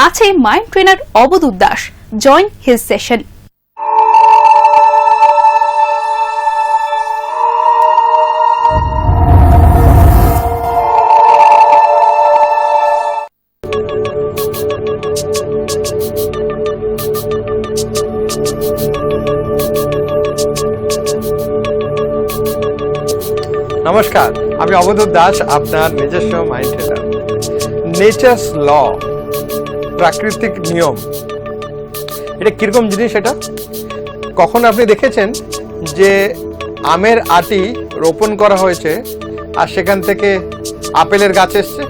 আছে mind trainer Abadhut Das. Join his session. নমস্কার, আমি অবধূত দাস, আপনার নিজস্ব মাইন্ড ট্রেনার। নেচার্স ল, প্রাকৃতিক নিয়ম, এটা কিরকম জিনিস? এটা কখন আপনি দেখেছেন যে আমের আটি রোপণ করা হয়েছে আর সেখান থেকে আপেলের গাছ এসছে?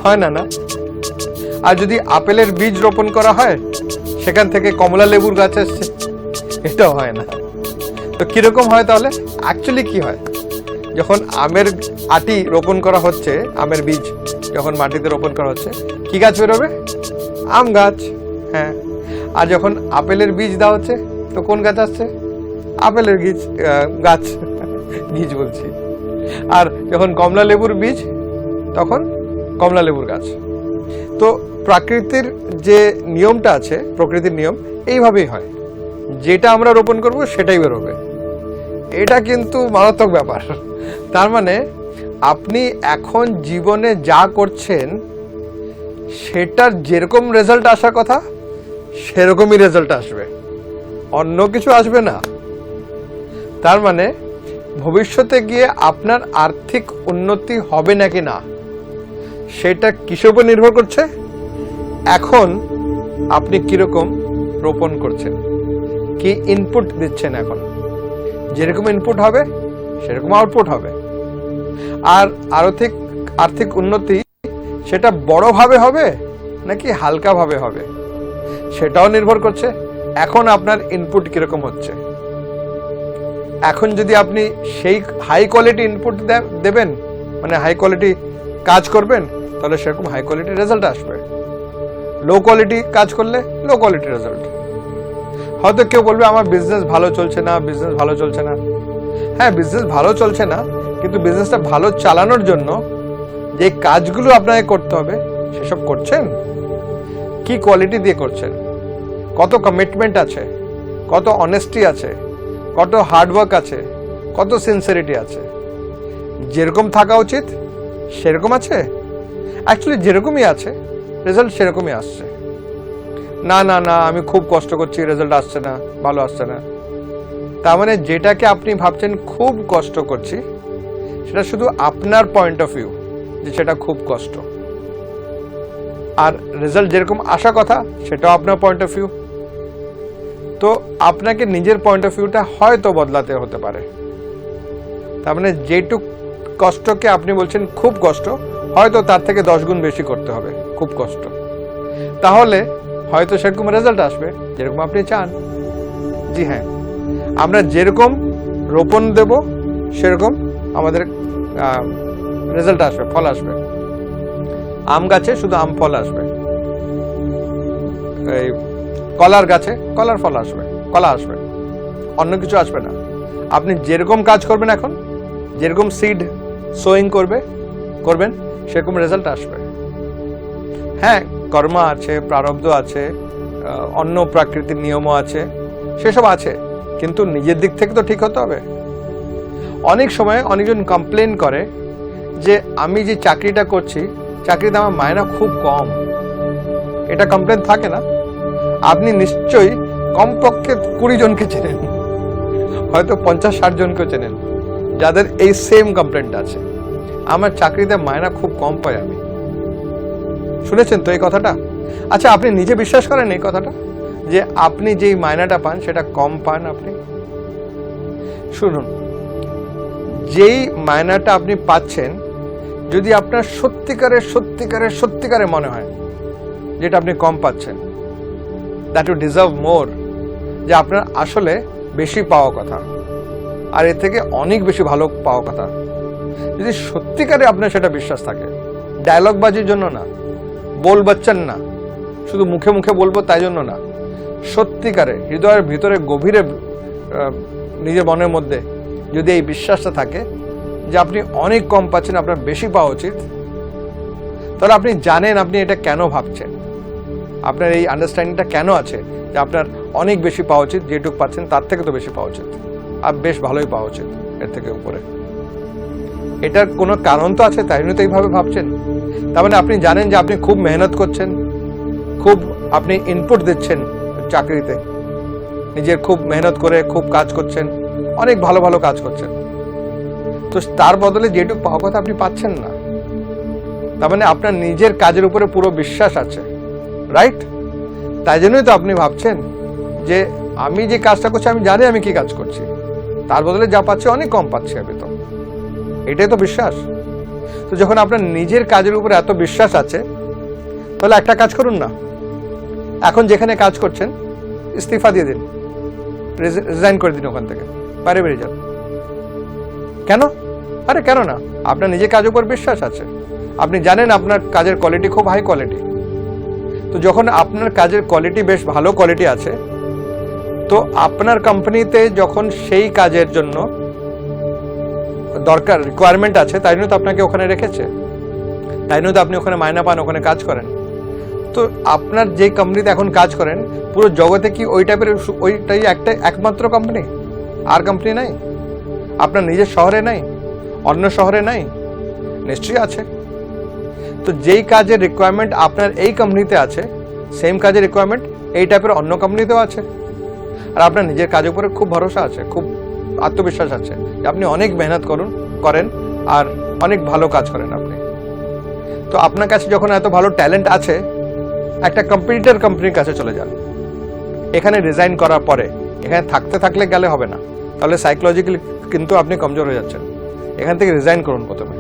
হয় না, না? আর যদি আপেলের বীজ রোপণ করা হয় সেখান থেকে কমলা লেবুর গাছ এসছে? এটাও হয় না। তো কিরকম হয় তাহলে? অ্যাকচুয়ালি কি হয়, যখন আমের আটি রোপণ করা হচ্ছে, আমের বীজ যখন মাটিতে রোপণ করা হচ্ছে, কি গাছ বেরোবে? আম গাছ। হ্যাঁ। আর যখন আপেলের বীজ দেওয়া হচ্ছে তো কোন গাছ আসছে? আপেলের গাছ বীজ বলছি। আর যখন কমলা লেবুর বীজ, তখন কমলা লেবুর গাছ। তো প্রকৃতির যে নিয়মটা আছে, প্রকৃতির নিয়ম এইভাবেই হয়, যেটা আমরা রোপণ করব সেটাই বেরোবে। এটা কিন্তু মারাত্মক ব্যাপার। তার মানে আপনি এখন জীবনে যা করছেন সেটার যেরকম রেজাল্ট আসার কথা সেরকমই রেজাল্ট আসবে, অন্য কিছু আসবে না। তার মানে ভবিষ্যতে গিয়ে আপনার আর্থিক উন্নতি হবে নাকি না সেটা কিসের উপর নির্ভর করছে? এখন আপনি কিরকম রোপণ করছেন, কি ইনপুট দিচ্ছেন। এখন যেরকম ইনপুট হবে সেরকম আউটপুট হবে। আর আর্থিক উন্নতি সেটা বড়ভাবে হবে নাকি হালকাভাবে হবে সেটাও নির্ভর করছে এখন আপনার ইনপুট কিরকম হচ্ছে। এখন যদি আপনি সেই হাই কোয়ালিটি ইনপুট দেবেন, মানে হাই কোয়ালিটি কাজ করবেন, তাহলে সেরকম হাই কোয়ালিটি রেজাল্ট আসবে। লো কোয়ালিটি কাজ করলে লো কোয়ালিটি রেজাল্ট। হয়তো কেউ বলবে আমার বিজনেস ভালো চলছে না, বিজনেস ভালো চলছে না। হ্যাঁ, বিজনেস ভালো চলছে না, কিন্তু বিজনেসটা ভালো চালানোর জন্য যে কাজগুলো আপনাকে করতে হবে সেসব করছেন? কি কোয়ালিটি দিয়ে করছেন? কত কমিটমেন্ট আছে, কত অনেস্টি আছে, কত হার্ডওয়ার্ক আছে, কত সিনসিয়ারিটি আছে? যেরকম থাকা উচিত সেরকম আছে? অ্যাকচুয়ালি যেরকমই আছে রেজাল্ট সেরকমই আসছে। না না না, আমি খুব কষ্ট করছি, রেজাল্ট আসছে না, ভালো আসছে না। তার মানে যেটাকে আপনি ভাবছেন খুব কষ্ট করছি, সেটা শুধু আপনার পয়েন্ট অফ ভিউ যে সেটা খুব কষ্ট, আর রেজাল্ট যেরকম আসা কথা সেটাও আপনার পয়েন্ট অফ ভিউ। তো আপনাকে নিজের পয়েন্ট অফ ভিউটা হয়তো বদলাতে হতে পারে। তার মানে যেটুক কষ্টকে আপনি বলছেন খুব কষ্ট, হয়তো তার থেকে 10 গুণ বেশি করতে হবে খুব কষ্ট। তাহলে হয়তো সেরকম রেজাল্ট আসবে যেরকম আপনি চান। জি হ্যাঁ, আমরা যেরকম রোপণ দেব সেরকম আমাদের রেজাল্ট আসবে, ফল আসবে। আম গাছে শুধু আম ফল আসবে, এই কলার গাছে কলার ফল আসবে, কলা আসবে, অন্য কিছু আসবে না। আপনি যেরকম কাজ করবেন, এখন যেরকম সিড সোয়িং করবেন সেরকম রেজাল্ট আসবে। হ্যাঁ, কর্ম আছে, প্রারব্ধ আছে, অন্য প্রাকৃতিক নিয়মও আছে, সেসব আছে, কিন্তু নিজের দিক থেকে তো ঠিক হতে হবে। অনেক সময় অনেকজন কমপ্লেন করে যে আমি যে চাকরিটা করছি, চাকরিতে আমার মায়না খুব কম। এটা কমপ্লেন থাকে না? আপনি নিশ্চয়ই কমপক্ষে 20 জনকে চেনেন, হয়তো 50-60 জনকে চেনেন যাদের এই সেম কমপ্লেনটা আছে, আমার চাকরিতে মায়না খুব কম পাই আমি। শুনেছেন তো এই কথাটা? আচ্ছা, আপনি নিজে বিশ্বাস করেন এই কথাটা যে আপনি যেই মায়নাটা পান সেটা কম পান? আপনি শুনুন, যেই মায়নাটা আপনি পাচ্ছেন, যদি আপনার সত্যিকারে মনে হয় যেটা আপনি কম পাচ্ছেন, দ্যাট ইউ ডিজার্ভ মোর, যে আপনার আসলে বেশি পাওয়া কথা, আর এর থেকে অনেক বেশি ভালো পাওয়া কথা, যদি সত্যিকারে আপনার সেটা বিশ্বাস থাকে, ডায়লগ বাজির জন্য না, बोल बच्चन ना, शुधु मुखे मुखे बोलबो ताई जन्य ना, सत्यिकारे हृदयेर भितरे गभीरे निजेर मनेर मध्य यदि एई विश्वासटा थाके जे आपनि अनेक कम पाচ্ছেন, आपनार बेशी पाওয়া उचित, ताहले आपनि जानेन आपनि एटा केन भाबछेन। আপনার এই আন্ডারস্ট্যান্ডিংটা কেন আছে যে আপনার অনেক বেশি পাওয়া উচিত, যেটুকু পাচ্ছেন তার থেকে তো বেশি পাওয়া উচিত, আর বেশ ভালোই পাওয়া উচিত এর থেকে উপরে। এটার কোনো কারণ তো আছে, তাই জন্য তো এইভাবে ভাবছেন। তার মানে আপনি জানেন যে আপনি খুব মেহনত করছেন, খুব আপনি ইনপুট দিচ্ছেন চাকরিতে, নিজের খুব মেহনত করে খুব কাজ করছেন, অনেক ভালো ভালো কাজ করছেন, তো তার বদলে যেটুকু পাওয়া কথা আপনি পাচ্ছেন না। তার মানে আপনার নিজের কাজের উপরে পুরো বিশ্বাস আছে, রাইট? তাই জন্যই তো আপনি ভাবছেন যে আমি যে কাজটা করছি আমি জানি আমি কি কাজ করছি, তার বদলে যা পাচ্ছি অনেক কম পাচ্ছি আমি, তো এটাই তো বিশ্বাস। তো যখন আপনার নিজের কাজের উপরে এত বিশ্বাস আছে, তাহলে একটা কাজ করুন না, এখন যেখানে কাজ করছেন ইস্তিফা দিয়ে দিন, রিজাইন করে দিন ওখান থেকে, বাইরে বেরিয়ে যান। কেন? আরে কেন না? আপনার নিজের কাজের উপর বিশ্বাস আছে, আপনি জানেন আপনার কাজের কোয়ালিটি খুব হাই কোয়ালিটি। তো যখন আপনার কাজের কোয়ালিটি বেশ ভালো কোয়ালিটি আছে, তো আপনার কোম্পানিতে যখন সেই কাজের জন্য দরকার রিকোয়ারমেন্ট আছে, তাই জন্য তো আপনাকে ওখানে রেখেছে, তাই জন্য তো আপনি ওখানে মাইনা পান, ওখানে কাজ করেন। তো আপনার যে কোম্পানিতে এখন কাজ করেন পুরো জগতে কি ওই টাইপের ওইটাই একমাত্র কোম্পানি? আর কোম্পানি নাই? আপনার নিজের শহরে নাই? অন্য শহরে নাই? নিশ্চয়ই আছে। তো যেই কাজের রিকোয়ারমেন্ট আপনার এই কোম্পানিতে আছে, সেম কাজের রিকোয়ারমেন্ট এই টাইপের অন্য কোম্পানিতেও আছে। আর আপনার নিজের কাজের উপরে খুব ভরসা আছে, খুব আত্মবিশ্বাস আছে যে আপনি অনেক মেহনত করেন আর অনেক ভালো কাজ করেন আপনি। তো আপনার কাছে যখন এত ভালো ট্যালেন্ট আছে, একটা কম্পিটিটর কোম্পানির কাছে চলে যান। এখানে রিজাইন করার পরে এখানে থাকলে গেলে হবে না, তাহলে সাইকোলজিক্যালি কিন্তু আপনি কমজোর হয়ে যাচ্ছেন। এখান থেকে রিজাইন করুন প্রথমে,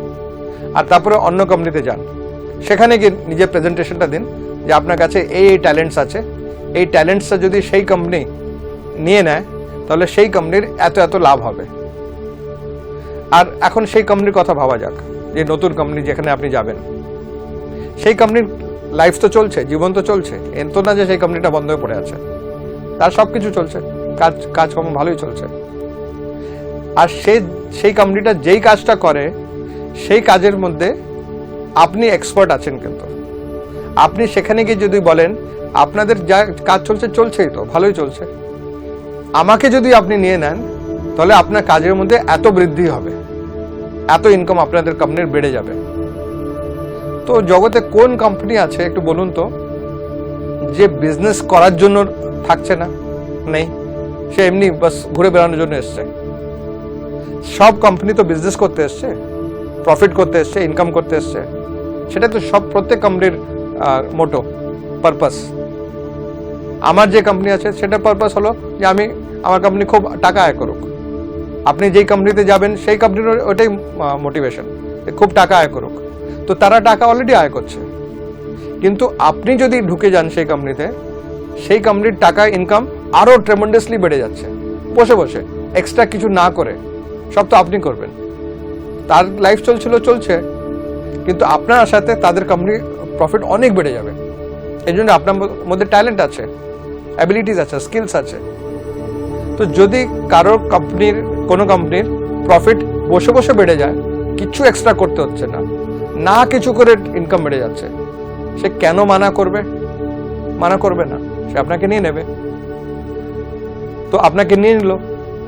আর তারপরে অন্য কোম্পানিতে যান, সেখানে গিয়ে নিজের প্রেজেন্টেশনটা দিন যে আপনার কাছে এই ট্যালেন্টস আছে, এই ট্যালেন্টসটা যদি সেই কোম্পানি নিয়ে নেয় তাহলে সেই কোম্পানির এত লাভ হবে। আর এখন সেই কোম্পানির কথা ভাবা যাক, যে নতুন কোম্পানি যেখানে আপনি যাবেন, সেই কোম্পানির লাইফ তো চলছে, জীবন তো চলছে, এর তো না যে সেই কোম্পানিটা বন্ধ হয়ে পড়ে আছে, তার সব কিছু চলছে, কাজকর্ম ভালোই চলছে। আর সেই কোম্পানিটা যেই কাজটা করে সেই কাজের মধ্যে আপনি এক্সপার্ট আছেন, কিন্তু আপনি সেখানে গিয়ে যদি বলেন আপনাদের যা কাজ চলছেই তো ভালোই চলছে, আমাকে যদি আপনি নিয়ে নেন তাহলে আপনার কাজের মধ্যে এত বৃদ্ধি হবে, এত ইনকাম আপনাদের কোম্পানির বেড়ে যাবে। তো জগতে কোন কোম্পানি আছে একটু বলুন তো যে বিজনেস করার জন্য থাকছে না? নেই, সে এমনি বাস ঘুরে বেড়ানোর জন্য এসছে। সব কোম্পানি তো বিজনেস করতে এসছে, প্রফিট করতে এসছে, ইনকাম করতে এসছে, সেটা তো প্রত্যেক কোম্পানির মোটো পারপাস। আমার যে কোম্পানি আছে সেটার পারপাস হলো যে আমার কোম্পানি খুব টাকা আয় করুক। আপনি যেই কোম্পানিতে যাবেন সেই কোম্পানির ওটাই মোটিভেশন, খুব টাকা আয় করুক। তো তারা টাকা অলরেডি আয় করছে, কিন্তু আপনি যদি ঢুকে যান সেই কোম্পানিতে, সেই কোম্পানির টাকা ইনকাম আরো ট্রেমেন্ডাসলি বেড়ে যাচ্ছে, বসে বসে এক্সট্রা কিছু না করে, সব তো আপনি করবেন। তার লাইফ চলছে, কিন্তু আপনার সাথে তাদের কোম্পানির প্রফিট অনেক বেড়ে যাবে। এই জন্য আপনার মধ্যে ট্যালেন্ট আছে, অ্যাবিলিটিস আছে, স্কিলস আছে। তো যদি কোনো কোম্পানির প্রফিট বসে বসে বেড়ে যায়, কিছু এক্সট্রা করতে হচ্ছে না কিছু করে ইনকাম বেড়ে যাচ্ছে, সে কেন মানা করবে না? সে আপনাকে নিয়ে নেবে। তো আপনাকে নিয়ে নিল,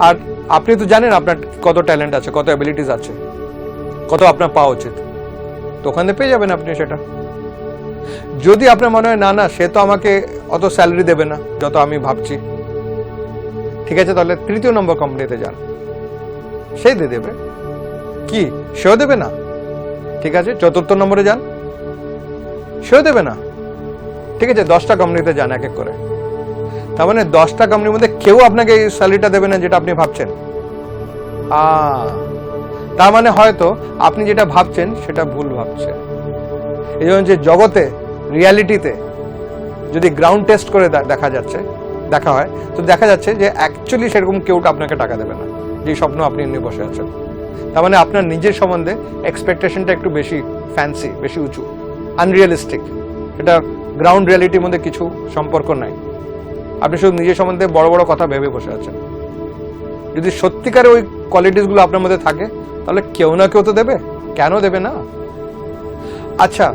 আর আপনি তো জানেন আপনার কত ট্যালেন্ট আছে, কত অ্যাবিলিটিস আছে, কত আপনার পাওয়া উচিত, তো ওখানে পেয়ে যাবেন আপনি সেটা। যদি আপনার মনে হয় না সে তো আমাকে অত স্যালারি দেবে না যত আমি ভাবছি, ঠিক আছে, তাহলে তৃতীয় নম্বর কোম্পানিতে যান, সে দিয়ে দেবে। কি সেও দেবে না? ঠিক আছে, চতুর্থ নম্বরে যান, সেও দেবে না। ঠিক আছে, 10টা কোম্পানিতে যান এক এক করে। তার মানে 10টা কোম্পানির মধ্যে কেউ আপনাকে এই স্যালারিটা দেবে না যেটা আপনি ভাবছেন। তার মানে হয়তো আপনি যেটা ভাবছেন সেটা ভুল ভাবছেন। এই জন্য যে জগতে রিয়ালিটিতে যদি গ্রাউন্ড টেস্ট করে দেখা হয়, তো দেখা যাচ্ছে যে অ্যাকচুয়ালি সেরকম কেউ আপনাকে টাকা দেবে না, যে স্বপ্ন আপনি নিয়ে বসে আছেন। তার মানে আপনার নিজের সম্বন্ধে এক্সপেকটেশনটা একটু বেশি ফ্যান্সি, বেশি উঁচু, আনরিয়ালিস্টিক। এটা গ্রাউন্ড রিয়ালিটির মধ্যে কিছু সম্পর্ক নাই। আপনি শুধু নিজের সম্বন্ধে বড় বড় কথা ভেবে বসে আছেন। যদি সত্যিকারে ওই কোয়ালিটিসগুলো আপনার মধ্যে থাকে, তাহলে কেউ না কেউ তো দেবে, কেন দেবে না? আচ্ছা,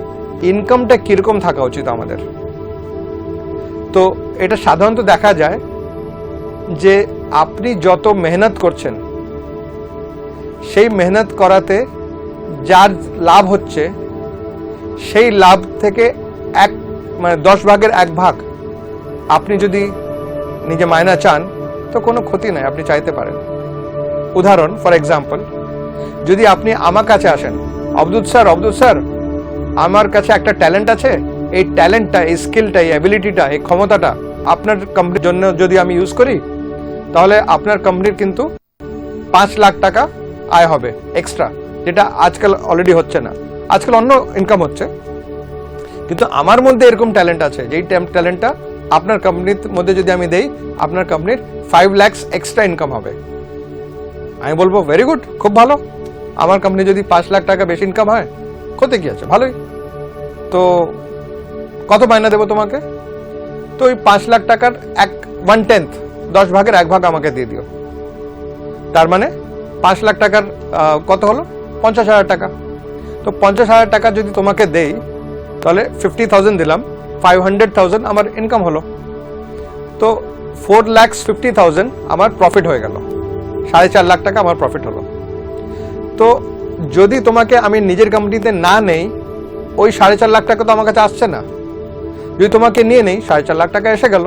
ইনকামটা কিরকম থাকা উচিত আমাদের? তো এটা সাধারণত দেখা যায় যে আপনি যত মেহনত করছেন সেই মেহনত করাতে যার লাভ হচ্ছে সেই লাভ থেকে মানে 10 ভাগের 1 ভাগ আপনি যদি নিজে মায়না চান তো কোনো ক্ষতি নাই, আপনি চাইতে পারেন। উদাহরণ, ফর এক্সাম্পল, যদি আপনি আমার কাছে আসেন, অবদুত স্যার আমার কাছে একটা ট্যালেন্ট আছে, এই ট্যালেন্টটা, এই স্কিলটা, এই অ্যাবিলিটিটা, এই ক্ষমতাটা আপনার কোম্পানির জন্য যদি আমি ইউজ করি তাহলে আপনার কোম্পানির কিন্তু 5 লাখ টাকা আয় হবে এক্সট্রা, যেটা আজকাল অলরেডি হচ্ছে না, আজকাল অন্য ইনকাম হচ্ছে। কিন্তু আমার মধ্যে এরকম ট্যালেন্ট আছে, যেই ট্যালেন্টটা আপনার কোম্পানির মধ্যে যদি আমি দেই, আপনার কোম্পানির 5 লাখ এক্সট্রা ইনকাম হবে। আমি বলবো ভেরি গুড, খুব ভালো। আমার কোম্পানি যদি 5 লাখ টাকা বেশি ইনকাম হয়, ক্ষতি কি আছে, ভালোই। তো কত মাইনা দেবো তোমাকে? তো ওই 5 লাখ টাকার 1/10, 10 ভাগের 1 ভাগ আমাকে দিয়ে দিও। তার মানে 5 লাখ টাকার কত হলো? 50,000 টাকা। তো 50,000 টাকা যদি তোমাকে দেই তাহলে 50,000 দিলাম, 500,000 আমার ইনকাম হলো। তো 4,50,000 আমার প্রফিট হয়ে গেল, 4.5 লাখ টাকা আমার প্রফিট হলো। তো যদি তোমাকে আমি নিজের কোম্পানিতে না নেই, ওই 4.5 লাখ টাকা তো আমার কাছে আসছে না। যদি তোমাকে নিয়ে নেই, 4.5 লাখ টাকা এসে গেল।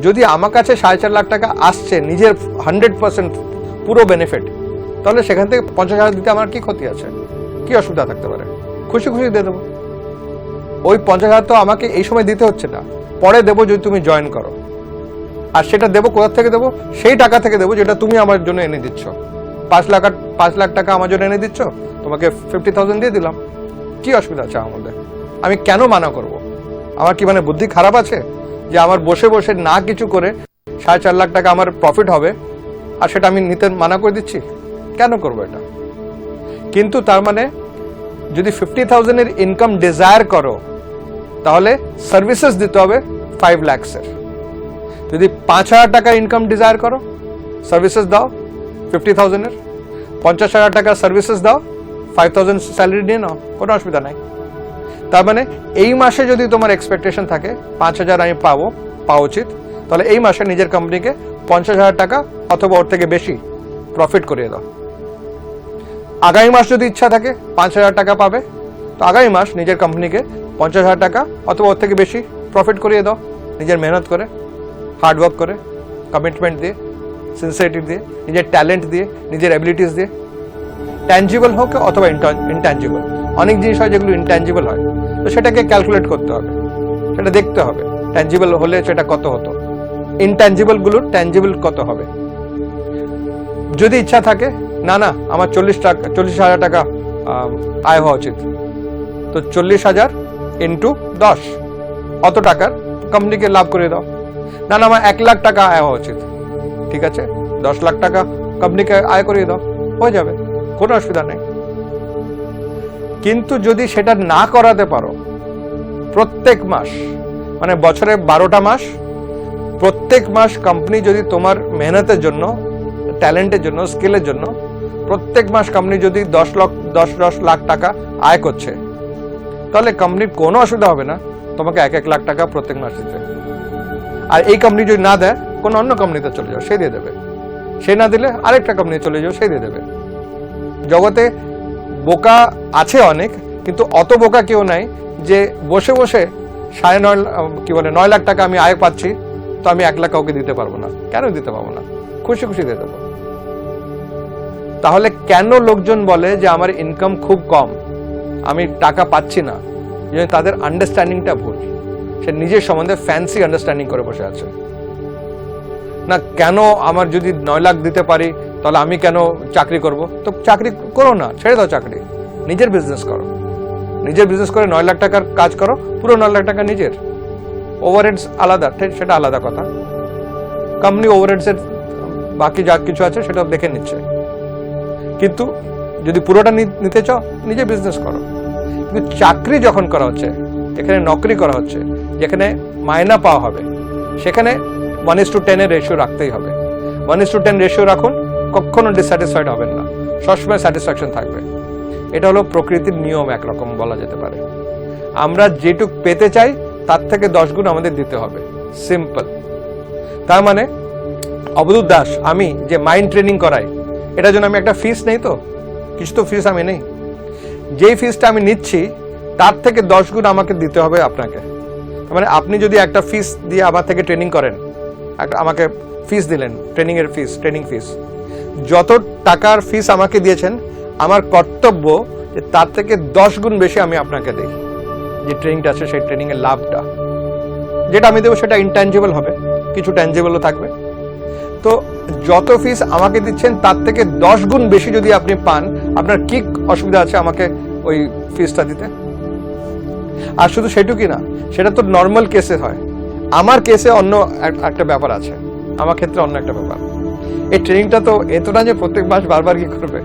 যদি আমার কাছে 4.5 লাখ টাকা আসছে, নিজের 100% পুরো বেনিফিট, তাহলে সেখান থেকে 50,000 দিতে আমার কি ক্ষতি আছে, কি অসুবিধা থাকতে পারে? খুশি খুশি দিয়ে দেবো। ওই 50,000 তো আমাকে এই সময় দিতে হচ্ছে না, পরে দেবো যদি তুমি জয়েন করো। আর সেটা দেবো কোথা থেকে দেবো? সেই টাকা থেকে দেবো যেটা তুমি আমার জন্য এনে দিচ্ছ। 5 লাখ টাকা আমার জন্য এনে দিচ্ছ, তোমাকে 50,000 দিয়ে দিলাম, কি অসুবিধা আছে আমার মধ্যে? আমি কেন মানা করব? আমার কি মানে বুদ্ধি খারাপ আছে যে আমার বসে বসে না কিছু করে 4.5 লাখ টাকা আমার প্রফিট হবে আর সেটা আমি নিতে মানা করে দিচ্ছি? কেন করবো এটা? কিন্তু তার মানে যদি 50,000 এর ইনকাম ডিজায়ার করো তাহলে সার্ভিসেস দিতে হবে 5 লাখসের। যদি 5,000 টাকার ইনকাম ডিজায়ার করো, সার্ভিসেস দাও 50,000 এর, 50,000 টাকা সার্ভিসেস দাও, 5,000 স্যালারি নিয়ে নাও, কোনো অসুবিধা নাই। তার মানে এই মাসে যদি তোমার এক্সপেকটেশন থাকে 5,000 আমি পাওয়া উচিত, তাহলে এই মাসে নিজের কোম্পানিকে 50,000 টাকা অথবা ওর থেকে বেশি প্রফিট করিয়ে দাও। আগামী মাস যদি ইচ্ছা থাকে 5,000 টাকা পাবে, তো আগামী মাস নিজের কোম্পানিকে 50,000 টাকা অথবা ওর থেকে বেশি প্রফিট করিয়ে দাও, নিজের মেহনত করে, হার্ডওয়ার্ক করে, কমিটমেন্ট দিয়ে, সিনসিয়ারিটি দিয়ে, নিজের ট্যালেন্ট দিয়ে, নিজের অ্যাবিলিটিস দিয়ে, ট্যাঞ্জিবল হোক অথবা ইনট্যাঞ্জিবল। অনেক জিনিস হয় যেগুলো ইনট্যাঞ্জিবল হয়, তো সেটাকে ক্যালকুলেট করতে হবে, সেটা দেখতে হবে ট্যাঞ্জিবল হলে সেটা কত হতো, ইনট্যাঞ্জিবলগুলোর ট্যাঞ্জিবল কত হবে। যদি ইচ্ছা থাকে না আমার 40,000 টাকা আয় হওয়া উচিত, তো 40,000 ইন্টু 10, অত টাকার কোম্পানিকে লাভ করে দাও। না আমার 1 লাখ টাকা আয় হওয়া উচিত, ঠিক আছে, 10 লাখ টাকা কোম্পানিকে আয় করিয়ে দাও, হয়ে যাবে, কোনো অসুবিধা নেই। কিন্তু যদি সেটা না করাতে পারো, প্রত্যেক মাস মানে বছরে 12টা মাস, প্রত্যেক মাস কোম্পানি যদি তোমার মেহনতের জন্য, ট্যালেন্টের জন্য, স্কিলের জন্য প্রত্যেক মাস কোম্পানি যদি 10 লাখ টাকা আয় করছে, তাহলে কোম্পানির কোনো অসুবিধা হবে না তোমাকে 1 লাখ টাকা প্রত্যেক মাস দিতে। আর এই কোম্পানি যদি না দেয়, কোনো অন্য কোম্পানিতে চলে যাও, সে দিয়ে দেবে। সে না দিলে আরেকটা কোম্পানি চলে যাও, সে দিয়ে দেবে। জগতে বোকা আছে অনেক, কিন্তু অত বোকা কেউ নাই যে বসে বসে 9 লাখ টাকা আমি আয় পাচ্ছি, তো আমি 1 লাখ কাউকে দিতে পারবো না। কেন দিতে পারবো না? খুশি খুশি দিয়ে দেবো। তাহলে কেন লোকজন বলে যে আমার ইনকাম খুব কম, আমি টাকা পাচ্ছি না? যে তাদের আন্ডারস্ট্যান্ডিংটা ভুল। সে নিজের সম্বন্ধে ফ্যান্সি আন্ডারস্ট্যান্ডিং করে বসে আছে। না কেন আমার যদি 9 লাখ দিতে পারি তাহলে আমি কেন চাকরি করব? তো চাকরি করো না, ছেড়ে দাও চাকরি, নিজের বিজনেস করো। নিজের বিজনেস করে 9 লাখ টাকার কাজ করো, পুরো 9 লাখ টাকা নিজের। ওভারহেডস আলাদা, সেটা আলাদা কথা। কোম্পানি ওভারহেডসের বাকি যা কিছু আছে সেটা দেখে নিচ্ছে। কিন্তু যদি পুরোটা নিতে চাও, নিজে বিজনেস করো। কিন্তু চাকরি যখন করা হচ্ছে, এখানে নকরি করা হচ্ছে, যেখানে মায়না পাওয়া হবে, সেখানে 1:10 এর রেশিও রাখতেই হবে। 1:10 রেশিও রাখুন, কখনো ডিসস্যাটিসফাইড হবেন না, সবসময় স্যাটিসফ্যাকশন থাকবে। এটা হলো প্রকৃতির নিয়ম, একরকম বলা যেতে পারে। আমরা যেটুক পেতে চাই তার থেকে 10 গুণ আমাদের দিতে হবে। সিম্পল। তার মানে অবধূত দাস আমি যে মাইন্ড ট্রেনিং করাই, এটার জন্য আমি একটা ফিস নেই, তো কিছু তো ফিস আমি নেই। যেই ফিসটা আমি নিচ্ছি তার থেকে 10 গুণ আমাকে দিতে হবে আপনাকে। মানে আপনি যদি একটা ফিস দিয়ে আমার থেকে ট্রেনিং করেন, আমাকে ফিস দিলেন, ট্রেনিং ফিস, যত টাকার ফিস আমাকে দিয়েছেন, আমার কর্তব্য যে তার থেকে 10 গুণ বেশি আমি আপনাকে দিই। যে ট্রেনিংটা আছে সেই ট্রেনিং এর লাভটা যেটা আমি দেবো সেটা ইনট্যাঞ্জিবল হবে, কিছু ট্যাঞ্জিবলও থাকবে। তো যত ফিস আমাকে দিচ্ছেন তার থেকে 10 গুণ বেশি যদি আপনি পান, আপনার কি অসুবিধা আছে আমাকে ওই ফিসটা দিতে? আর শুধু সেটুকুই না, সেটা তো নর্মাল কেসে হয়। আমার কেসে অন্য একটা ব্যাপার আছে, আমার ক্ষেত্রে অন্য একটা ব্যাপার। এই ট্রেনিংটা তো এত না যে প্রত্যেক মাস বারবার কি করবে,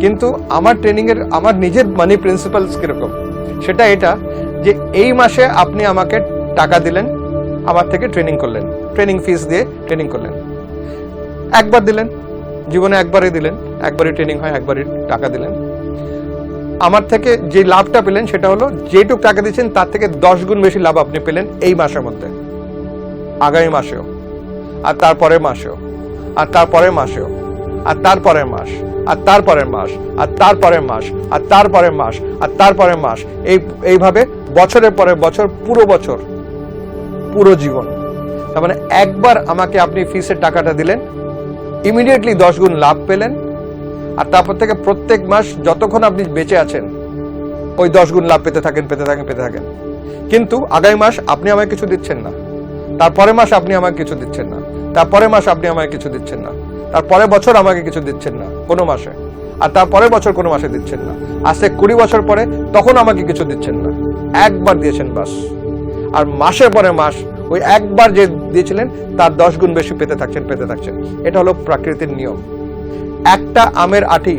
কিন্তু আমার ট্রেনিং এর আমার নিজের মানি প্রিন্সিপালস কিরকম, সেটা এটা যে এই মাসে আপনি আমাকে টাকা দিলেন, আমার থেকে ট্রেনিং করলেন, ট্রেনিং ফিস দিয়ে ট্রেনিং করলেন, একবার দিলেন, জীবনে একবারই দিলেন, একবারই ট্রেনিং হয়, একবারই টাকা দিলেন। আমার থেকে যে লাভটা পেলেন সেটা হলো যেটুক টাকা দিচ্ছেন তার থেকে 10 গুণ বেশি লাভ আপনি পেলেন এই মাসের মধ্যে, আগামী মাসেও, আর তারপরের মাসেও, আর তারপরের মাসেও, আর তারপরের মাস, আর তারপরের মাস, আর তারপরের মাস, আর তারপরের মাস, আর তারপরের মাস, এইভাবে বছরের পরে বছর, পুরো বছর, পুরো জীবন। তার মানে একবার আমাকে আপনি ফিসের টাকাটা দিলেন, ইমিডিয়েটলি 10 গুণ লাভ পেলেন, আর তারপর থেকে প্রত্যেক মাস যতক্ষণ আপনি বেঁচে আছেন ওই 10 গুণ লাভ পেতে থাকেন। কিন্তু আগামী মাস আপনি আমায় কিছু দিচ্ছেন না, তারপরের মাস আপনি আমাকে কিছু দিচ্ছেন না, তারপরের মাস আপনি আমাকে কিছু দিচ্ছেন না, তারপরের বছর আমাকে কিছু দিচ্ছেন না কোনো মাসে, আর তারপরের বছর কোনো মাসে দিচ্ছেন না, আজকে 20 বছর পরে তখন আমাকে কিছু দিচ্ছেন না, একবার দিয়েছেন বাস। আর মাসের পরে মাস ওই একবার যে দিয়েছিলেন তার 10 গুণ বেশি পেতে থাকছেন। এটা হলো প্রকৃতির নিয়ম। একটা আমের আটি,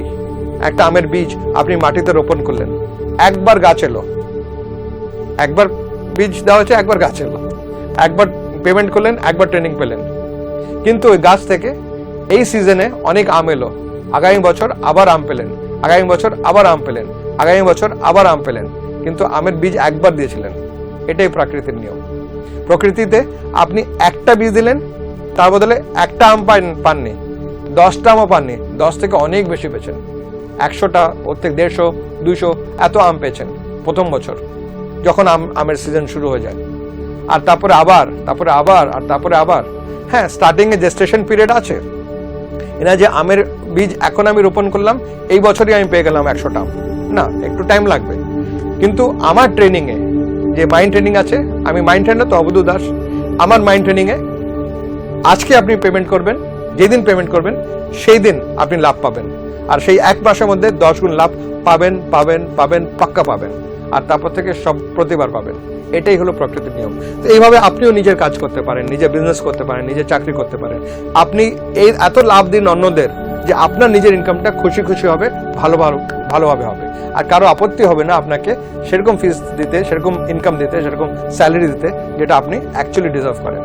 একটা আমের বীজ আপনি মাটিতে রোপণ করলেন, একবার গাছ এলো, একবার বীজ দেওয়া হচ্ছে, একবার গাছ এলো, একবার পেমেন্ট করলেন, একবার ট্রেনিং পেলেন। কিন্তু ওই গাছ থেকে এই সিজনে অনেক আম এলো, আগামী বছর আবার আম পেলেন, আগামী বছর আবার আম পেলেন, আগামী বছর আবার আম পেলেন, কিন্তু আমের বীজ একবার দিয়েছিলেন। এটাই প্রকৃতির নিয়ম। প্রকৃতিতে আপনি একটা বীজ দিলেন, তার বদলে একটা আম পাননি, 10টা আমও পাননি, 10 থেকে অনেক বেশি পেয়েছেন, 100টা, ওর থেকে 150, 200 এত আম পেয়েছেন প্রথম বছর যখন আমের সিজন শুরু হয়ে যায়। আর তারপরে আবার হ্যাঁ, স্টার্টিং এ জেস্টেশন পিরিয়ড আছে, এনা যে আমের বীজ এখন আমি রোপণ করলাম, এই বছরই আমি পেয়ে গেলাম 100টা আম, না, একটু টাইম লাগবে। কিন্তু আমার ট্রেনিং এ যে মাইন্ড ট্রেনিং আছে, আমি মাইন্ড ট্রেনার তো অবধূত দাস, আমার মাইন্ড ট্রেনিং এ আজকে আপনি পেমেন্ট করবেন, যেদিন পেমেন্ট করবেন সেই দিন আপনি লাভ পাবেন, আর সেই এক মাসের মধ্যে 10 গুণ লাভ পাবেন, পাক্কা পাবেন, আর তারপর থেকে সব প্রতিবার পাবেন। এটাই হলো প্রকৃতির নিয়ম। তো এইভাবে আপনিও নিজের কাজ করতে পারেন, নিজের বিজনেস করতে পারেন, নিজের চাকরি করতে পারেন। আপনি এই এত লাভ দিন অন্যদের যে আপনার নিজের ইনকামটা খুশি হবে, ভালোভাবে হবে, আর কারো আপত্তি হবে না আপনাকে সেরকম ফিস দিতে, সেরকম ইনকাম দিতে, সেরকম স্যালারি দিতে যেটা আপনি অ্যাকচুয়ালি ডিজার্ভ করেন।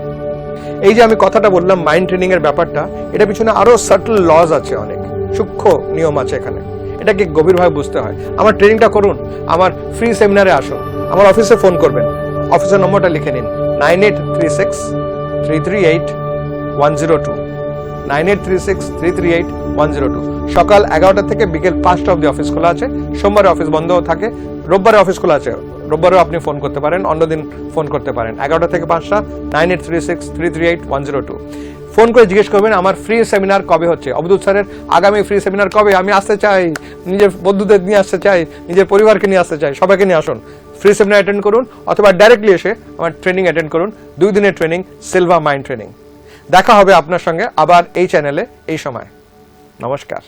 এই যে আমি কথাটা বললাম মাইন্ড ট্রেনিং এর ব্যাপারটা, এটা পিছনে আরো সাটল লজ আছে, অনেক সূক্ষ্ম নিয়ম আছে এখানে, এটাকে গভীরভাবে বুঝতে হয়। আমার ট্রেনিংটা করুন, আমার ফ্রি সেমিনারে আসুন, আমার অফিসে ফোন করবেন, অফিসের নম্বরটা লিখে নিন 9836-338-102, 9836-338-102। সকাল 11টা থেকে বিকেল 5টা অবধি অফিস খোলা আছে, সোমবারে অফিস বন্ধ থাকে, রোববারে অফিস খোলা আছে, রোববারেও আপনি ফোন করতে পারেন, অন্যদিন ফোন করতে পারেন। 11টা থেকে 5টা, 9836-338-102। ফোন করে জিজ্ঞেস করবেন আমার ফ্রি সেমিনার কবে হচ্ছে, অবধূত স্যারের আগামী ফ্রি সেমিনার কবে, আমি আসতে চাই, নিজের বন্ধুদের নিয়ে আসতে চাই, নিজের পরিবারকে নিয়ে আসতে চাই, সবাইকে নিয়ে আসুন, ফ্রি সেমিনার অ্যাটেন্ড করুন, অথবা ডাইরেক্টলি এসে আমার ট্রেনিং অ্যাটেন্ড করুন, 2 দিনের ট্রেনিং, সিলভার মাইন্ড ট্রেনিং। দেখা হবে আপনার সঙ্গে আবার এই চ্যানেলে এই সময়। নমস্কার।